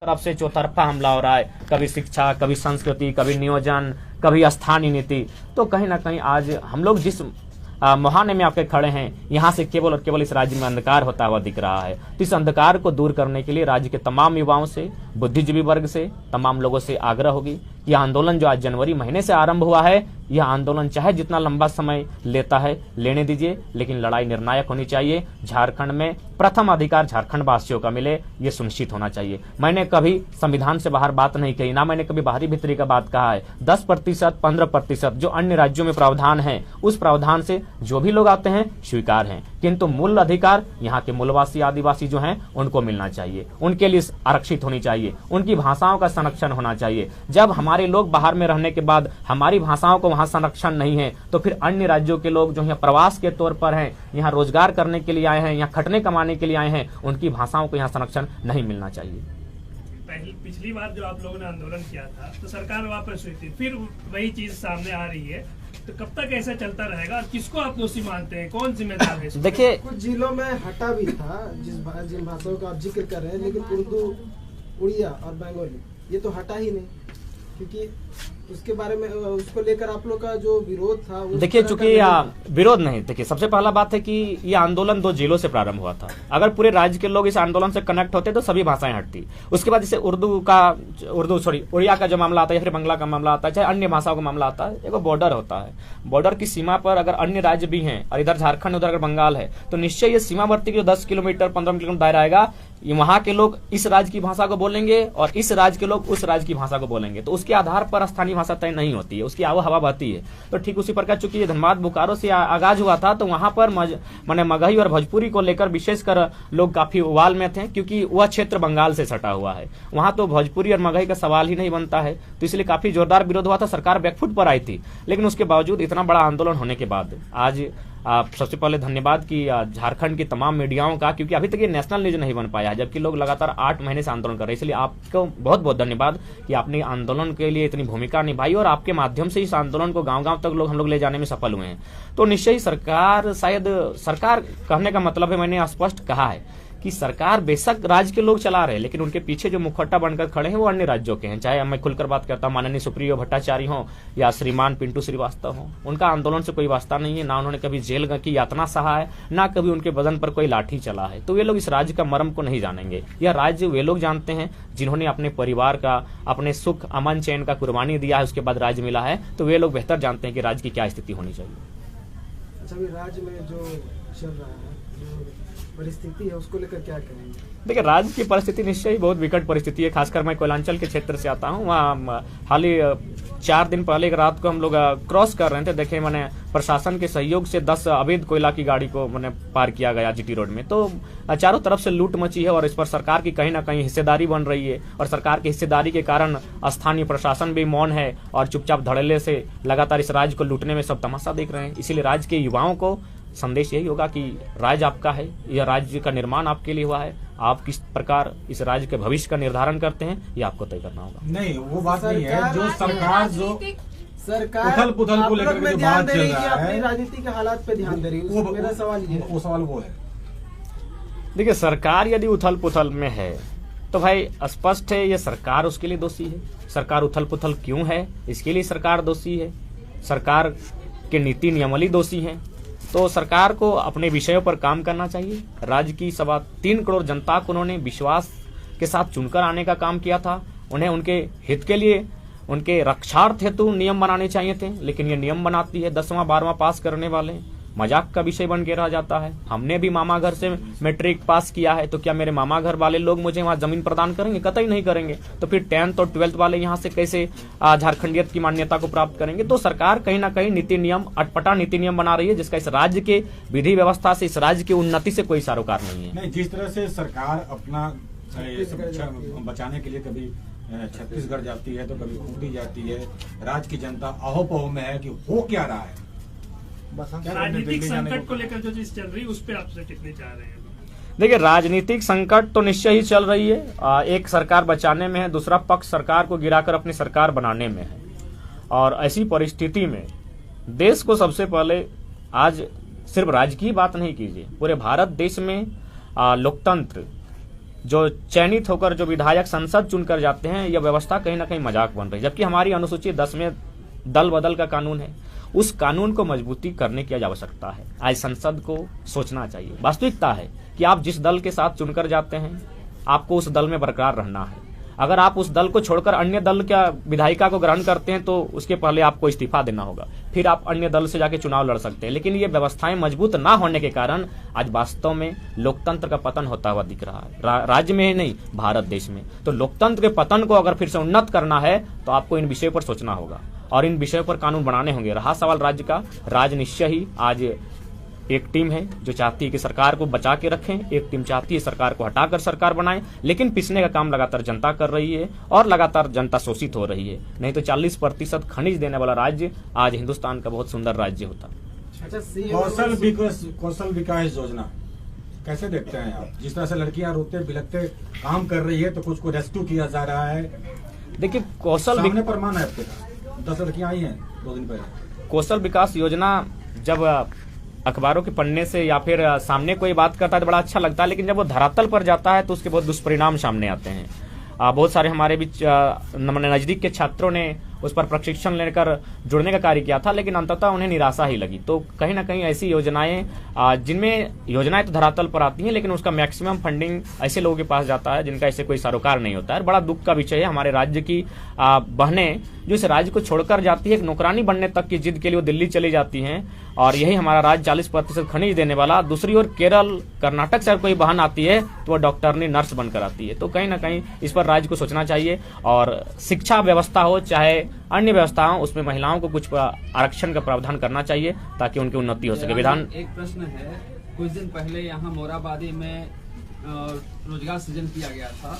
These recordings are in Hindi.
तरफ से चौतरफा हमला हो रहा है, कभी शिक्षा, कभी संस्कृति, कभी नियोजन, कभी स्थानीय नीति। तो कहीं ना कहीं आज हम लोग जिस मुहाने में आके खड़े हैं, यहाँ से केवल और केवल इस राज्य में अंधकार होता हुआ दिख रहा है। तो इस अंधकार को दूर करने के लिए राज्य के तमाम युवाओं से, बुद्धिजीवी वर्ग से, तमाम लोगों से आग्रह होगी। यह आंदोलन जो आज जनवरी महीने से आरंभ हुआ है, यह आंदोलन चाहे जितना लंबा समय लेता है लेने दीजिए, लेकिन लड़ाई निर्णायक होनी चाहिए। झारखंड में प्रथम अधिकार झारखंड वासियों का मिले, ये सुनिश्चित होना चाहिए। मैंने कभी संविधान से बाहर बात नहीं कही, ना मैंने कभी बाहरी भीतरी का बात कहा है। 10%, 15% जो अन्य राज्यों में प्रावधान है, उस प्रावधान से जो भी लोग आते हैं स्वीकार हैं, किंतु मूल अधिकार यहाँ के मूलवासी आदिवासी जो हैं उनको मिलना चाहिए, उनके लिए आरक्षित होनी चाहिए, उनकी भाषाओं का संरक्षण होना चाहिए। जब हमारे लोग बाहर में रहने के बाद हमारी भाषाओं को वहां संरक्षण नहीं है, तो फिर अन्य राज्यों के लोग जो यहाँ प्रवास के तौर पर हैं, यहाँ रोजगार करने के लिए आए हैं, यहाँ खटने कमाने के लिए आए हैं, उनकी भाषाओं को यहाँ संरक्षण नहीं मिलना चाहिए। पिछली बार जो आप लोगों ने आंदोलन किया था तो सरकार वापस हुई थी, फिर वही चीज सामने आ रही है, तो कब तक ऐसा चलता रहेगा? किसको आप दोषी मानते हैं, कौन जिम्मेदार है? देखिए, कुछ जिलों में हटा भी था जिन भाषाओं का आप जिक्र कर रहे हैं, लेकिन उर्दू, उड़िया और बंगाली ये तो हटा ही नहीं, क्योंकि उसके बारे में उसको लेकर आप लोग का जो विरोध था। देखिए, चूंकि विरोध नहीं, देखिए सबसे पहला बात है कि ये आंदोलन 2 जिलों से प्रारंभ हुआ था। अगर पूरे राज्य के लोग इस आंदोलन से कनेक्ट होते तो सभी भाषाएं हटती। उसके बाद जैसे उड़िया का जो मामला आता है या फिर बंगला का मामला आता है, चाहे अन्य भाषाओं का मामला आता है, एक बॉर्डर होता है। बॉर्डर की सीमा पर अगर अन्य राज्य भी हैं और इधर झारखंड उधर अगर बंगाल है, तो निश्चय ये सीमावर्ती जो 10 किलोमीटर 15 किलोमीटर दायरा आएगा, वहां के लोग इस राज्य की भाषा को बोलेंगे और इस राज्य के लोग उस राज्य की भाषा को बोलेंगे। तो उसके आधार पर स्थानीय भाषा तय नहीं होती है, उसकी आबो हवा बहती है। तो ठीक उसी प्रकार चूंकि ये धनबाद बोकारो से आगाज हुआ था, तो वहां पर माने मगही और भोजपुरी को लेकर विशेषकर लोग काफी उबाल में थे, क्योंकि वह क्षेत्र बंगाल से सटा हुआ है, वहां तो भोजपुरी और मगही का सवाल ही नहीं बनता है। तो इसलिए काफी जोरदार विरोध हुआ था, सरकार बैकफुट पर आई थी। लेकिन उसके बावजूद इतना बड़ा आंदोलन होने के बाद आज सबसे पहले धन्यवाद कि झारखंड की तमाम मीडियाओं का, क्योंकि अभी तक ये नेशनल न्यूज नहीं बन पाया, जबकि लोग लगातार 8 महीने से आंदोलन कर रहे हैं। इसलिए आपको बहुत बहुत धन्यवाद कि आपने आंदोलन के लिए इतनी भूमिका निभाई और आपके माध्यम से इस आंदोलन को गांव-गांव तक हम लोग ले जाने में सफल हुए हैं। तो निश्चय ही सरकार कहने का मतलब है, मैंने स्पष्ट कहा है कि सरकार बेशक राज्य के लोग चला रहे हैं, लेकिन उनके पीछे जो मुखौटा बनकर खड़े हैं वो अन्य राज्यों के हैं। चाहे मैं खुलकर बात करता हूं, माननीय सुप्रियो भट्टाचार्य हो या श्रीमान पिंटू श्रीवास्तव हो, उनका आंदोलन से कोई वास्ता नहीं है, ना उन्होंने कभी जेल की यातना सहा है, ना कभी उनके बदन पर कोई लाठी चला है। तो वे लोग इस राज्य का मर्म को नहीं जानेंगे। यह राज्य वे लोग जानते हैं जिन्होंने अपने परिवार का, अपने सुख अमन चैन का कुर्बानी दिया है, उसके बाद राज्य मिला है। तो वे लोग बेहतर जानते हैं कि राज्य की क्या स्थिति होनी चाहिए। अच्छा, राज्य में जो चल रहा है, परिस्थिति है, उसको लेकर क्या करेंगे? देखिए, राज्य की परिस्थिति निश्चय ही बहुत विकट परिस्थिति है। खासकर मैं कोयलांचल के क्षेत्र से आता हूँ। वहाँ हाल ही 4 दिन पहले एक रात को हम लोग क्रॉस कर रहे थे, देखे मैंने प्रशासन के सहयोग से 10 अवैध कोयला की गाड़ी को मैंने पार किया गया जीटी रोड में। तो चारों तरफ से लूट मची है और इस पर सरकार की कहीं ना कहीं हिस्सेदारी बन रही है, और सरकार की हिस्सेदारी के कारण स्थानीय प्रशासन भी मौन है और चुपचाप धड़ल्ले से लगातार इस राज्य को लूटने में सब तमाशा देख रहे हैं। इसीलिए राज्य के युवाओं को संदेश यही होगा कि राज्य आपका है, यह राज्य का निर्माण आपके लिए हुआ है, आप किस प्रकार इस राज्य के भविष्य का निर्धारण करते हैं, ये आपको तय करना होगा। नहीं, वो बात नहीं है जो सरकार उथल पुथल को लेकर के बात चल रहा है, राजनीति के हालात पे ध्यान दे रही है। मेरा सवाल ये, वो सवाल वो है, देखिए, सरकार यदि उथल पुथल में है तो भाई स्पष्ट है ये सरकार उसके लिए दोषी है। सरकार उथल पुथल क्यों है, इसके लिए सरकार दोषी है। सरकार के नीति नियमावली दोषी है। तो सरकार को अपने विषयों पर काम करना चाहिए। राज्य की 3.25 करोड़ जनता को उन्होंने विश्वास के साथ चुनकर आने का काम किया था। उन्हें उनके हित के लिए, उनके रक्षार्थ हेतु नियम बनाने चाहिए थे, लेकिन ये नियम बनाती है 10वां 12वां पास करने वाले मजाक का विषय बन के रह जाता है। हमने भी मामा घर से मैट्रिक पास किया है, तो क्या मेरे मामा घर वाले लोग मुझे वहां जमीन प्रदान करेंगे? कतई नहीं करेंगे। तो फिर 10th और 12th वाले यहाँ से कैसे झारखंडियत की मान्यता को प्राप्त करेंगे? तो सरकार कहीं ना कहीं नीति नियम, अटपटा नीति नियम बना रही है, जिसका इस राज्य के विधि व्यवस्था से, इस राज्य की उन्नति से कोई सरोकार नहीं है। नहीं, जिस तरह से सरकार अपना बचाने के लिए कभी छत्तीसगढ़ जाती है तो कभी खूंटी जाती है, राज्य की जनता अहोपहो में है कि हो क्या रहा है। राजनीतिक संकट को लेकर जो चीज चल रही है उस पर आपसे टिप्पणी चाह रहे हैं? देखिए, राजनीतिक संकट तो निश्चय ही चल रही है। एक सरकार बचाने में है, दूसरा पक्ष सरकार को गिराकर अपनी सरकार बनाने में है। और ऐसी परिस्थिति में देश को सबसे पहले, आज सिर्फ राज्य की बात नहीं कीजिए, पूरे भारत देश में लोकतंत्र जो चयनित होकर जो विधायक संसद चुनकर जाते हैं, यह व्यवस्था कहीं ना कहीं मजाक बन रही है। जबकि हमारी अनुसूची 10 में दल बदल का कानून है, उस कानून को मजबूती करने की आवश्यकता है। आज संसद को सोचना चाहिए। वास्तविकता है कि आप जिस दल के साथ चुनकर जाते हैं, आपको उस दल में बरकरार रहना है। अगर आप उस दल को छोड़कर अन्य दल का विधायिका को ग्रहण करते हैं तो उसके पहले आपको इस्तीफा देना होगा, फिर आप अन्य दल से जाके चुनाव लड़ सकते हैं। लेकिन ये व्यवस्थाएं मजबूत ना होने के कारण आज वास्तव में लोकतंत्र का पतन होता हुआ दिख रहा है, राज्य में ही नहीं, भारत देश में। तो लोकतंत्र के पतन को अगर फिर से उन्नत करना है तो आपको इन विषयों पर सोचना होगा और इन विषयों पर कानून बनाने होंगे। रहा सवाल राज्य का, राज्य निश्चय ही आज एक टीम है जो चाहती है कि सरकार को बचा के रखें, एक टीम चाहती है सरकार को हटाकर सरकार बनाएं, लेकिन पिसने का काम लगातार जनता कर रही है और लगातार जनता शोषित हो रही है। नहीं तो 40% खनिज देने वाला राज्य आज हिंदुस्तान का बहुत सुंदर राज्य होता। अच्छा, कौशल विकास योजना कैसे देखते हैं आप? जिस तरह से लड़कियां रोते बिलखते काम कर रही है तो कुछ को रेस्क्यू किया जा रहा है। देखिए, कौशल प्रमाण है आपके पास, 10 लड़कियां आई हैं 2 दिन पहले। कौशल विकास योजना जब अखबारों के पढ़ने से या फिर सामने कोई बात करता है तो बड़ा अच्छा लगता है, लेकिन जब वो धरातल पर जाता है तो उसके बहुत दुष्परिणाम सामने आते हैं। बहुत सारे हमारे बीच नजदीक के छात्रों ने उस पर प्रशिक्षण लेकर जुड़ने का कार्य किया था, लेकिन अंततः उन्हें निराशा ही लगी। तो कहीं ना कहीं ऐसी योजनाएं, जिनमें योजनाएं तो धरातल पर आती हैं लेकिन उसका मैक्सिमम फंडिंग ऐसे लोगों के पास जाता है जिनका ऐसे कोई सरोकार नहीं होता है। बड़ा दुख का विषय है। हमारे राज्य की बहनें जो इस राज्य को छोड़कर जाती है, एक नौकरानी बनने तक की जिद के लिए वो दिल्ली चली जाती हैं, और यही हमारा राज्य 40% खनिज देने वाला। दूसरी ओर केरल, कर्नाटक से कोई बहन आती है तो वह डॉक्टरनी, नर्स बनकर आती है। तो कहीं ना कहीं इस पर राज्य को सोचना चाहिए और शिक्षा व्यवस्था हो चाहे अन्य व्यवस्था हो, उसमें महिलाओं को कुछ आरक्षण का प्रावधान करना चाहिए ताकि उनकी उन्नति हो सके। विधान एक प्रश्न है, कुछ दिन पहले यहाँ मोराबादी में रोजगार सृजन किया गया था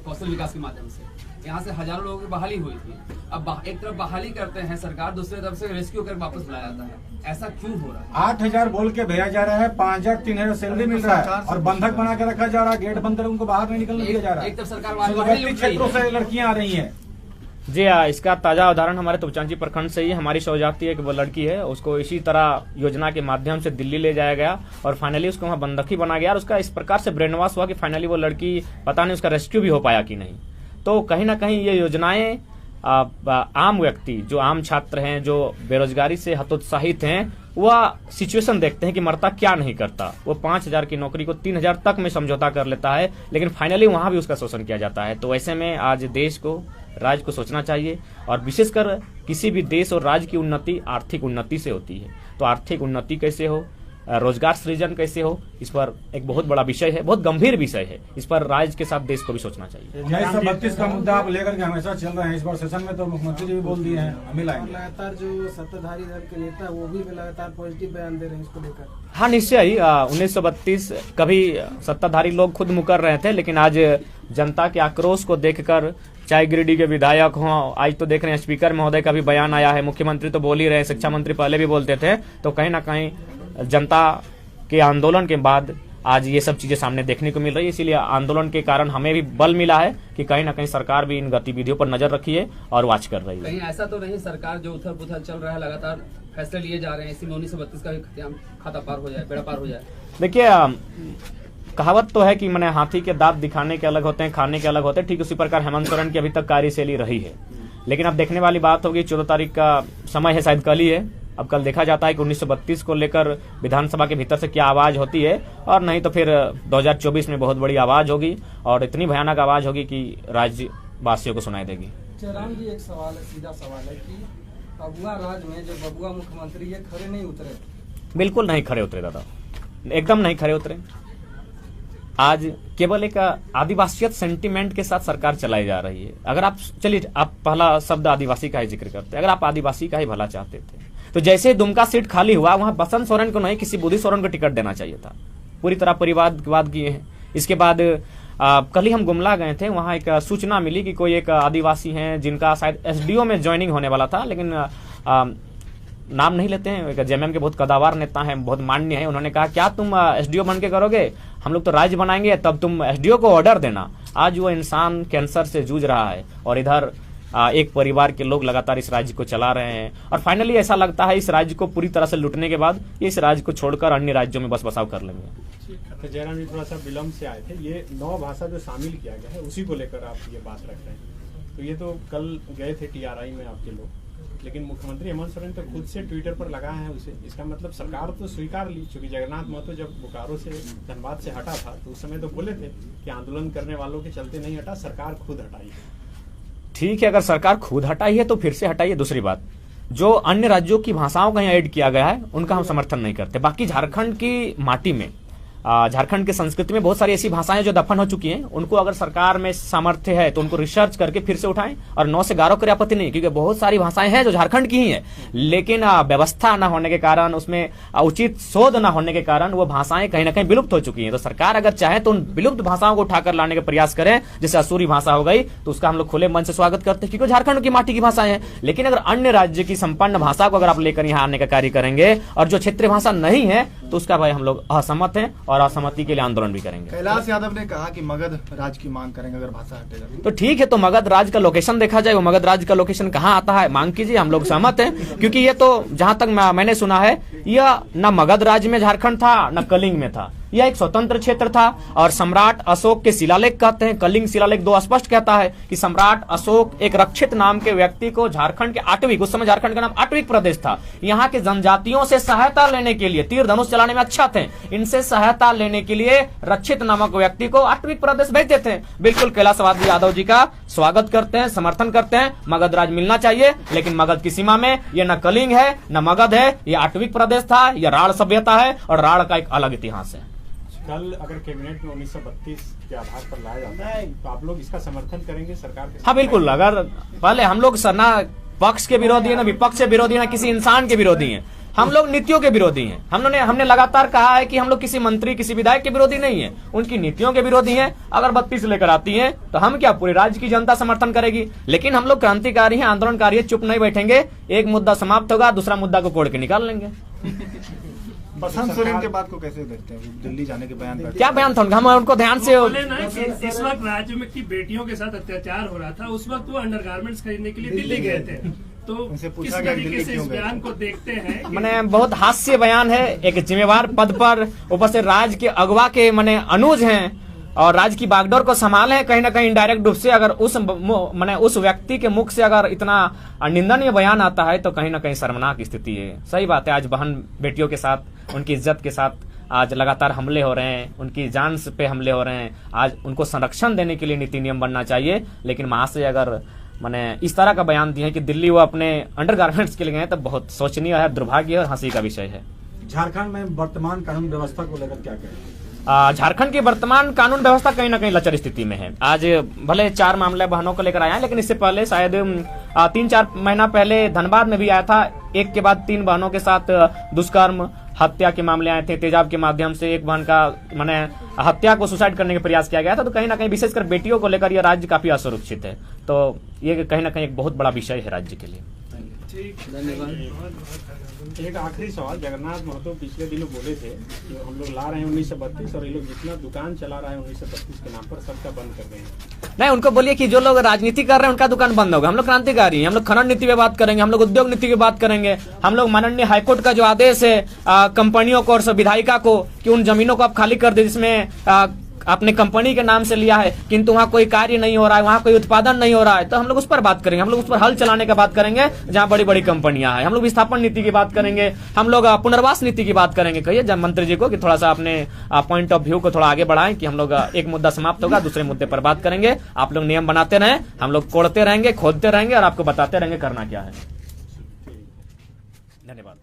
कौशल विकास के माध्यम से। यहाँ से हजारों लोगों की बहाली हुई थी। अब एक तरफ बहाली करते हैं सरकार, दूसरी तरफ से रेस्क्यू कर वापस बुलाया जाता है। ऐसा क्यों हो रहा है? 8,000 बोल के भेजा जा रहा है, 5,000 3,000 सैलरी मिल रहा है और बंधक बना के रखा जा रहा है। गेट बंद कर उनको बाहर नहीं निकलने दिया जा रहा है। एक तरफ सरकार क्षेत्रों से लड़कियां आ रही हैं। जी हाँ, इसका ताजा उदाहरण हमारे तुपचांची प्रखंड से ही। हमारी शौजाती एक लड़की है, उसको इसी तरह योजना के माध्यम से दिल्ली ले जाया गया और फाइनली उसको वहां बंधकी बना गया और उसका इस प्रकार से ब्रेन वॉश हुआ कि फाइनली वो लड़की, पता नहीं उसका रेस्क्यू भी हो पाया कि नहीं। तो कहीं ना कहीं ये योजनाएं आम व्यक्ति, जो आम छात्र हैं, जो बेरोजगारी से हतोत्साहित हैं, वह सिचुएशन देखते हैं कि मरता क्या नहीं करता। वो 5,000 की नौकरी को 3,000 तक में समझौता कर लेता है, लेकिन फाइनली वहां भी उसका शोषण किया जाता है। तो ऐसे में आज देश को, राज्य को सोचना चाहिए और विशेषकर किसी भी देश और राज्य की उन्नति आर्थिक उन्नति से होती है। तो आर्थिक उन्नति कैसे हो, रोजगार सृजन कैसे हो, इस पर एक बहुत बड़ा विषय है, बहुत गंभीर विषय है। इस पर राज्य के साथ देश को भी सोचना चाहिए। 32 का मुद्दा आप लेकर के हमेशा चल रहे हैं। इस बार सेशन में तो मुख्यमंत्री जी भी बोल दिए हैं, हमें लाएंगे। लगातार जो सत्ताधारी दल के नेता वो भी लगातार पॉजिटिव बयान दे रहे हैं इसको लेकर। हाँ, निश्चय ही 1932 कभी सत्ताधारी लोग खुद मुकर रहे थे, लेकिन आज जनता के आक्रोश को देखकर, चाहे गिरिडीह के विधायक हों, आज तो देख रहे हैं स्पीकर महोदय का भी बयान आया है, मुख्यमंत्री तो बोल ही रहे हैं, शिक्षा मंत्री पहले भी बोलते थे। तो कहीं ना कहीं जनता के आंदोलन के बाद आज ये सब चीजें सामने देखने को मिल रही है। इसीलिए आंदोलन के कारण हमें भी बल मिला है कि कहीं ना कहीं सरकार भी इन गतिविधियों पर नजर रखी है और वॉच कर रही है। कहीं ऐसा तो नहीं सरकार जो उथल पुथल चल रहा है, लगातार फैसले लिए जा रहे हैं, इसी में 1932 का भी खाता पार हो जाए, बेड़ा पार हो जाए? देखिए, कहावत तो है कि मैंने हाथी के दांत दिखाने के अलग होते हैं, खाने के अलग होते हैं। ठीक उसी प्रकार हेमंत सोरेन की अभी तक कार्यशैली रही है, लेकिन अब देखने वाली बात होगी, 14 तारीख का समय है, शायद कल ही है। अब कल देखा जाता है कि 1932 को लेकर विधानसभा के भीतर से क्या आवाज होती है, और नहीं तो फिर 2024 में बहुत बड़ी आवाज होगी और इतनी भयानक आवाज होगी कि राज्यवासियों को सुनाई देगी। चरण जी, एक सवाल है, सीधा सवाल है कि बबुआ राज में जो बबुआ मुख्यमंत्री ये खड़े नहीं उतरे? बिल्कुल नहीं खड़े उतरे दादा, एकदम नहीं खड़े उतरे। आज केवल एक आदिवासियत सेंटिमेंट के साथ सरकार चलाई जा रही है। अगर आप, चलिए आप पहला शब्द आदिवासी का ही जिक्र करते हैं, अगर आप आदिवासी का ही भला चाहते थे तो जैसे दुमका सीट खाली हुआ, वहां बसंत सोरेन को नहीं, किसी बुद्धि सोरेन को टिकट देना चाहिए था। पूरी तरह परिवारवाद किए हैं। इसके बाद कल ही हम गुमला गए थे, वहां एक सूचना मिली कि कोई एक आदिवासी हैं जिनका शायद एसडीओ में ज्वाइनिंग होने वाला था, लेकिन नाम नहीं लेते हैं, एक जेएमएम के बहुत कदावर नेता हैं, बहुत मान्य है। उन्होंने कहा क्या तुम एसडीओ बन के करोगे, हम लोग तो राज्य बनाएंगे, तब तुम एसडीओ को ऑर्डर देना। आज वो इंसान कैंसर से जूझ रहा है और इधर एक परिवार के लोग लगातार इस राज्य को चला रहे हैं और फाइनली ऐसा लगता है इस राज्य को पूरी तरह से लूटने के बाद इस राज्य को छोड़कर अन्य राज्यों में बस बसाव कर लेंगे। तो जयराम जी थोड़ा सा विलम्ब से आए थे, ये 9 भाषा जो शामिल किया गया है उसी को लेकर आप ये बात रख रहे हैं। तो ये तो कल गए थे TRI में आपके लोग, लेकिन मुख्यमंत्री हेमंत सोरेन तो खुद से ट्विटर पर लगाए हैं उसे। इसका मतलब सरकार तो स्वीकार ली, चूंकि जगन्नाथ महतो जब बोकारो से धनबाद से हटा था तो उस समय तो बोले थे कि आंदोलन करने वालों के चलते नहीं हटा, सरकार खुद हटाई। ठीक है, अगर सरकार खुद हटाई है तो फिर से हटाइए। दूसरी बात, जो अन्य राज्यों की भाषाओं का यहाँ ऐड किया गया है उनका हम समर्थन नहीं करते। बाकी झारखंड की माटी में, झारखंड की संस्कृति में बहुत सारी ऐसी भाषाएं जो दफन हो चुकी हैं, उनको अगर सरकार में सामर्थ्य है तो उनको रिसर्च करके फिर से उठाएं और 9 से 11 करे आपत्ति नहीं, क्योंकि बहुत सारी भाषाएं हैं जो झारखंड की ही है, लेकिन व्यवस्था न होने के कारण, उसमें उचित शोध न होने के कारण वो भाषाएं कहीं ना कहीं विलुप्त हो चुकी हैं। तो सरकार अगर चाहे तो उन विलुप्त भाषाओं को उठाकर लाने का प्रयास करें, जैसे असुरी भाषा हो गई, तो उसका हम लोग खुले मन से स्वागत करते हैं, क्योंकि झारखंड की माटी की भाषाएं हैं। लेकिन अगर अन्य राज्य की संपन्न भाषा को अगर आप लेकर यहाँ आने का कार्य करेंगे और जो क्षेत्रीय भाषा नहीं है तो उसका भाई हम लोग असहमत हैं और असहमति के लिए आंदोलन भी करेंगे। कैलाश यादव ने कहा कि मगध राज की मांग करेंगे अगर भाषा हटेगा तो ठीक है, तो मगध राज का लोकेशन देखा जाए, वो मगध राज का लोकेशन कहाँ आता है, मांग कीजिए, हम लोग सहमत हैं। क्योंकि ये तो जहां तक मैंने सुना है, यह न मगध राज में झारखंड था न कलिंग में था, यह एक स्वतंत्र क्षेत्र था। और सम्राट अशोक के शिलालेख कहते हैं, कलिंग शिलालेख 2 स्पष्ट कहता है कि सम्राट अशोक एक रक्षित नाम के व्यक्ति को झारखंड के आटविक, उस समय झारखंड का नाम आटविक प्रदेश था, यहाँ के जनजातियों से सहायता लेने के लिए, तीर धनुष चलाने में अच्छा थे, इनसे सहायता लेने के लिए रक्षित नामक व्यक्ति को आटविक प्रदेश भेजते थे। बिल्कुल कैलाशवादी यादव जी का स्वागत करते हैं, समर्थन करते हैं, मगध राज मिलना चाहिए, लेकिन मगध की सीमा में ये न कलिंग है न मगध है, ये आटविक प्रदेश था, यह राढ़ सभ्यता है और राढ़ का एक अलग इतिहास है। कल अगर कैबिनेट में 1932 के आधार पर लाया जाता है तो आप लोग इसका समर्थन करेंगे सरकार के? हाँ बिल्कुल, अगर पहले हम लोग ना पक्ष के विरोधी है, ना विपक्ष के विरोधी है, ना किसी इंसान के विरोधी हैं, हम लोग नीतियों के विरोधी हैं। हमने लगातार कहा है कि हम लोग किसी मंत्री, किसी विधायक के विरोधी नहीं है, उनकी नीतियों के विरोधी हैं। अगर 32 लेकर आती हैं तो हम क्या, पूरे राज्य की जनता समर्थन करेगी। लेकिन हम लोग क्रांतिकारी हैं, आंदोलनकारी हैं, चुप नहीं बैठेंगे। एक मुद्दा समाप्त होगा, दूसरा मुद्दा को कोड़ के निकाल लेंगे। बसंत सोरेन के बात को कैसे देखते हैं, दिल्ली जाने के बयान? क्या बयान था उनका, हम उनको ध्यान से बोले ना कि इस वक्त राज्य में की बेटियों के साथ अत्याचार हो रहा था, उस वक्त वो अंडरगारमेंट्स खरीदने के लिए दिल्ली गए थे। तो किस तरीके से इस बयान को देखते हैं? मैंने बहुत हास्य बयान है, एक जिम्मेवार पद पर ऊपर से राज्य के अगवा के मैंने अनुज हैं और राज्य की बागडोर को संभाले हैं, कहीं ना कहीं इनडायरेक्ट रूप से अगर उस व्यक्ति के मुख से अगर इतना निंदनीय बयान आता है तो कहीं ना कहीं शर्मनाक स्थिति है। सही बात है, आज बहन बेटियों के साथ, उनकी इज्जत के साथ आज लगातार हमले हो रहे हैं, उनकी जान पे हमले हो रहे हैं। आज उनको संरक्षण देने के लिए नीति नियम बनना चाहिए, लेकिन महाशय अगर मैंने इस तरह का बयान दिया है कि दिल्ली वो अपने अंडरगारमेंट्स के लिए गए, तो बहुत शोचनीय है, दुर्भाग्य और हंसी का विषय है। झारखंड में वर्तमान कानून व्यवस्था को लेकर क्या कहें? झारखंड की वर्तमान कानून व्यवस्था कहीं ना कहीं लचर स्थिति में है। आज भले 4 मामले बहनों को लेकर आया है, लेकिन इससे पहले शायद 3-4 महीना पहले धनबाद में भी आया था, एक के बाद 3 बहनों के साथ दुष्कर्म, हत्या के मामले आए थे। तेजाब के माध्यम से एक बहन का मैंने हत्या को सुसाइड करने का प्रयास किया गया था। तो कहीं ना कहीं विशेषकर बेटियों को लेकर यह राज्य काफी असुरक्षित है। तो ये कहीं ना कहीं एक बहुत बड़ा विषय है राज्य के लिए। एक आखिरी सवाल, जगन्नाथ महतो पिछले दिनों बोले थे कि हम लोग ला रहे हैं 1932 और ये लोग जितना दुकान चला रहा है 1932 के नाम पर सबका बंद कर रहे हैं। नहीं, उनको बोलिए कि जो लोग राजनीति कर रहे हैं उनका दुकान बंद होगा। हम लोग क्रांतिकारी हैं, हम लोग खनन नीति पे बात करेंगे, हम लोग उद्योग नीति की बात करेंगे, हम लोग माननीय हाईकोर्ट का जो आदेश है कंपनियों को और विधायिका को कि उन जमीनों को आप खाली कर दे जिसमें आपने कंपनी के नाम से लिया है, किंतु वहाँ कोई कार्य नहीं हो रहा है, वहाँ कोई उत्पादन नहीं हो रहा है, तो हम लोग उस पर बात करेंगे। हम लोग उस पर हल चलाने का बात करेंगे जहाँ बड़ी बड़ी कंपनियां हैं। हम लोग विस्थापन नीति की बात करेंगे, हम लोग पुनर्वास नीति की बात करेंगे। कहिए जब मंत्री जी को कि थोड़ा सा अपने पॉइंट ऑफ व्यू को थोड़ा आगे बढ़ाएं कि हम लोग एक मुद्दा समाप्त होगा, दूसरे मुद्दे पर बात करेंगे। आप लोग नियम बनाते रहें, हम लोग कोड़ते रहेंगे, खोदते रहेंगे और आपको बताते रहेंगे करना क्या है। धन्यवाद।